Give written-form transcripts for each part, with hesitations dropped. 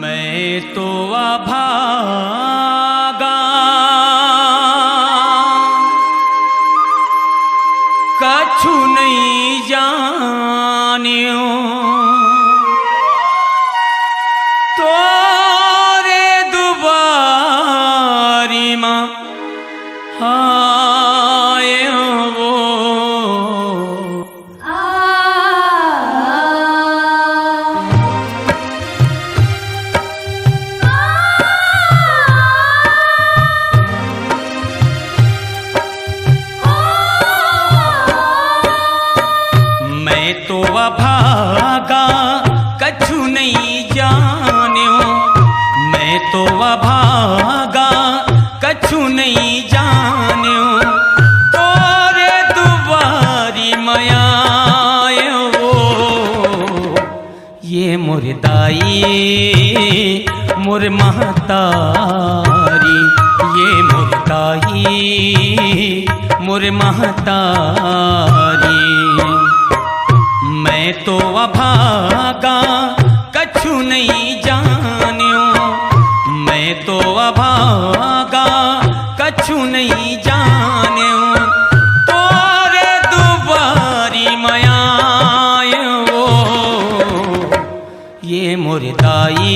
मैं तो अभागा कछु नहीं जानियो तोरे दुबारी माँ आयो वो मैं तो अभागा कछु नहीं जान्यो मैं तो अभागा कछु नहीं जान्यो तोरे दुबारी मयायो ये मोर दाई मोर महतारी ये मोर दाई मोर महतारी मैं तो अभागा कछु नहीं जान्यो मैं तो अभागा कछु नहीं जान्यो तोरे दुबारी मयायो ये मोर दाई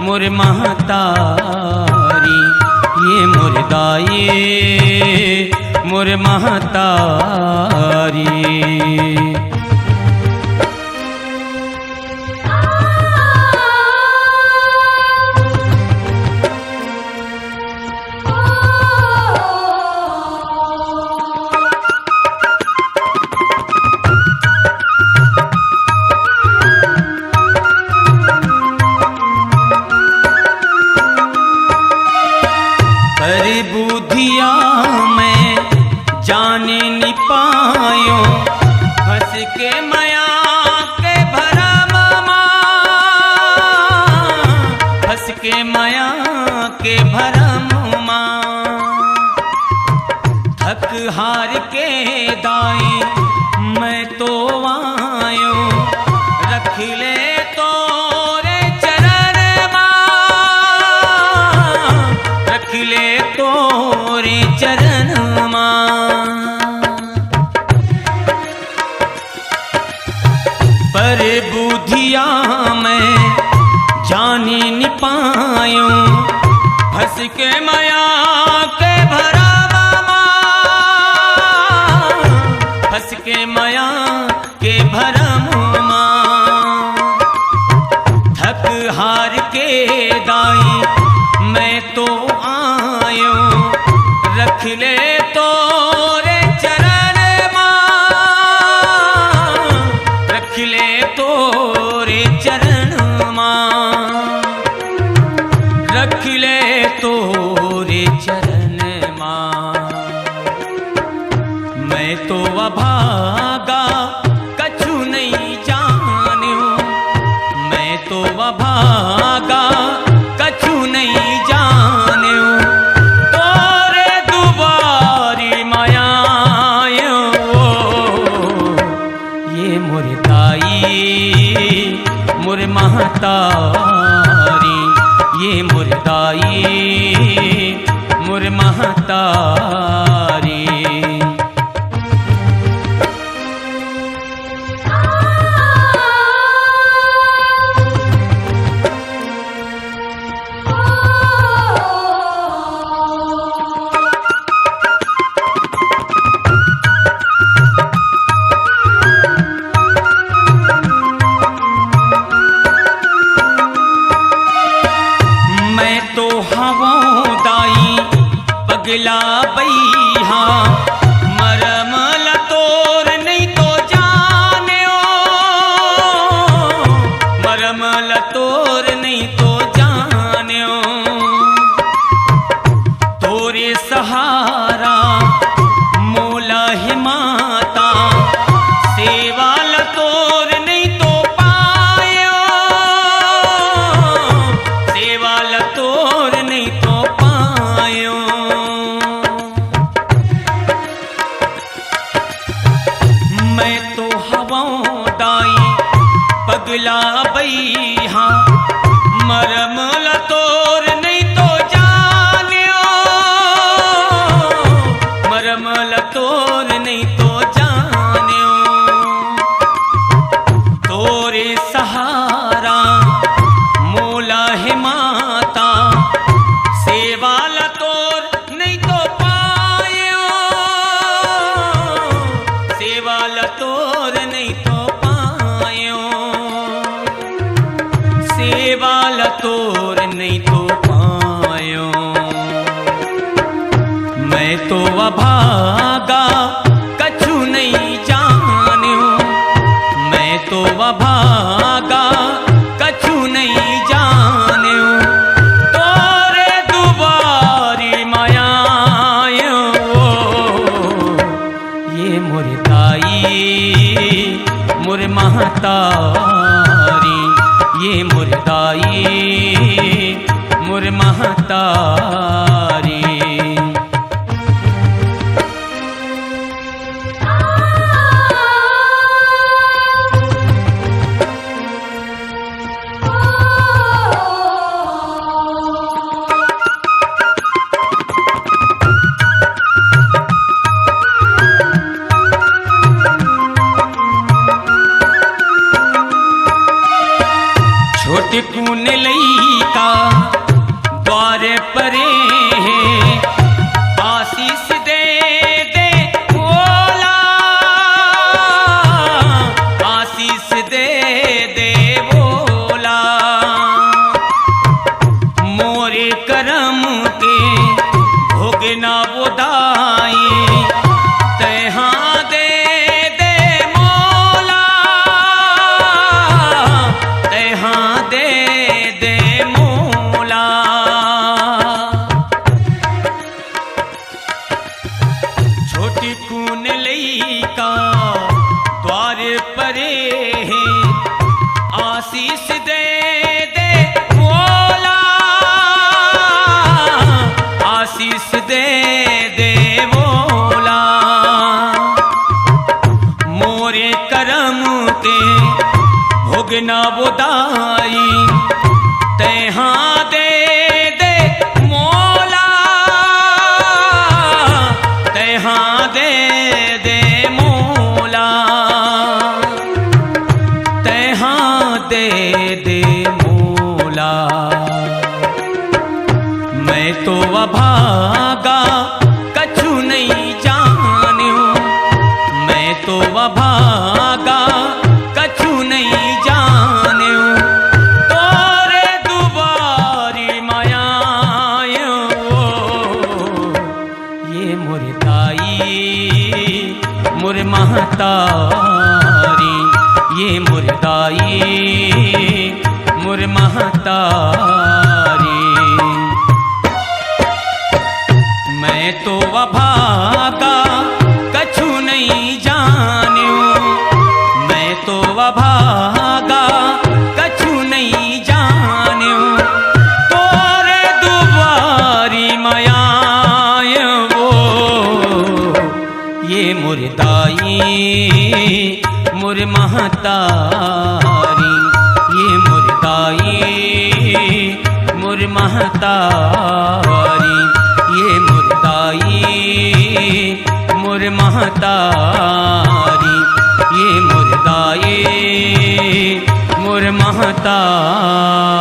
मोर महतारी ये मोर दाई मोर महतारी बुधिया मैं जाने नहीं पायो फंस के मया के भरम फंस के मया के भरम थक हार के दाई मैं तो आयो रख ले तोरे चरण रख ले तोरे चरण पर बुधिया मैं जाने नहीं पायो फंस के मया के भरम फंस के मया के भरम थक हार के दाई मैं तो आयो रख ले तोरे चरण रख ले तोरे चरण रख ले तोरे चरण मैं तो अभागा कछु नहीं जान्यो मैं तो अभागा कछु नहीं जान्यो तोरे दुबारी मयायो ये मोर दाई मोर महतारी ये मोर दाई मोर महतारी पगला बैहा मरम लतोर नहीं तो जान्यो मरम लतोर नहीं तो जान्यो तोरे सहारा मोला ही माता सेवा लतोर नहीं तो पायो सेवा लतोर नहीं तो पायो पगला बैहा नहीं तो पायो। मैं तो अभागा कछु नहीं जान्यो, मैं तो अभागा कछु नहीं जान्यो। तोरे दुबारी मायायो, ये मोर दाई मोर महतारी, ये मोर दाई मोर महतारी। छोटे कून लईका द्वार परे है, आशीष दे दे बोला, आशीष दे दे बोला। मोरे करम के भोग ना बोदाई, तैहा दे दे मौला, तैहा दे दे मौला। छोटी कून लईका द्वार परे है, आशीष दे दे मौला, आशीष दे दे मौला। मोरे करम के भोग ना बोदाई, तैहा दे दे मौला, तैहा दे दे मौला, तैहा दे दे मौला। मैं तो अभागा कछु नहीं जान्यो, मैं तो अभागा कछु नहीं जान्यो। तोरे दुबारी मायायो, ये मोर दाई मोर महतारी, ये मोर दाई मोर महतारी। मैं तो अभागा कछु नहीं जान्यो, मैं तो अभागा कछु नहीं जान्यो। तोरे दुबारी मायायो, ये मोर दाई मोर महतारी, ये मोर दाई मोर महतारी, ये मोर दाई मोर महतारी, ये मोर दाई मोर महतारी।